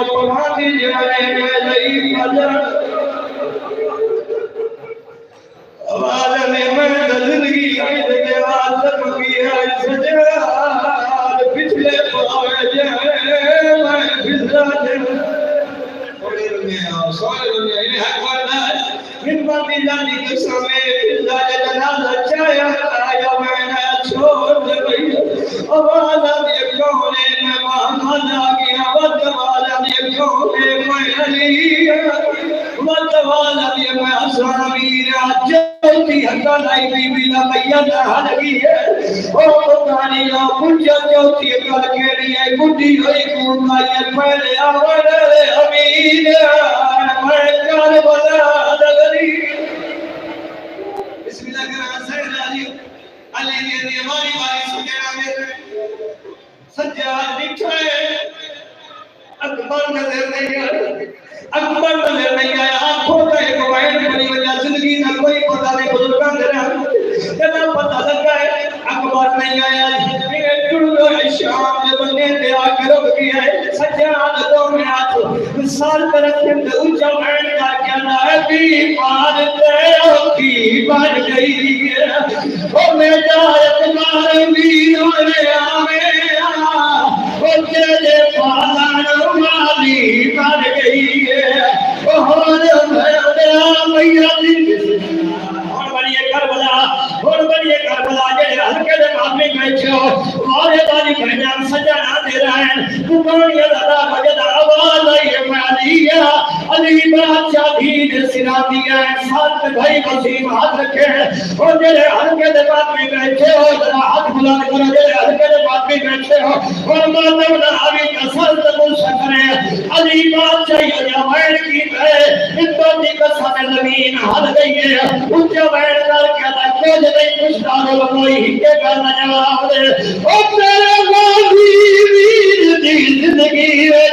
پڑھاتی جائے میں لئی فجر آواز میں زندگی آئی دے عالم کی آئی سجاد پچھلے پاوے جائے میں پھسلا جائے سوئر میں انہیں حق ورنہ من باقی جانی کے سامنے پھسلا جنازہ چایا آیا میں نے چھوڑ دے بھئی آواز یہ کونے میں محمد آگیا ودوالا یہ کونے میں علی ودوالا یہ میں اسرامیر جلتی حقا لائی بی بی نا میت حلقی ہے او قرآنی نا کنجا جلتی حقا کے لیے کنجی ہوئی کونائی پہلے آور امین میں کار بلا دگری بسم اللہ کرام سید علی علی نے ہماری باری سجدہ میں سجاد دکھائے اکبر نظر نہیں آیا اکبر نظر نہیں آیا آنکھوں کا ایک وائن بنی وجہ زندگی کا کوئی پتہ نہیں بزرگان دے رہا جب پتہ لگا ہے اکبر نہیں آیا ٹوڑو شام جب نے دے آکر رک گیا ہے سجاد دو میں آتو مثال پر رکھیں دے اونچا وائن کا کیا نبی مانتے ہو کی بن گئی ہے او میں جائے تمہارے ویرے آمیں او تیرے پالان مالی بن گئی ہے اور بڑھیے کربلا جڑے ہلکے دے معاملے بیٹھے ہو مارے داری بہنیاں سجا نہ دے رہا ہے کمانی اللہ مجد آواز آئی ہے علی بادشاہ دین سراتی ہے ساتھ بھائی وسیم ہاتھ رکھے اور جڑے ہلکے دے معاملے بیٹھے ہو ذرا ہاتھ بلند کرو جڑے ہلکے دے معاملے بیٹھے ہو اور ماتم ناوی کسل تکل شکرے علی بادشاہ یہ جوائن کی ہے اتنی قسم زمین ہل گئی ہے اونچا بیٹھ کر کیا تھا کچھ نہیں کچھ دارو کوئی ہکے کرنا جواب دے او تیرے غازی ویر دی زندگی ہے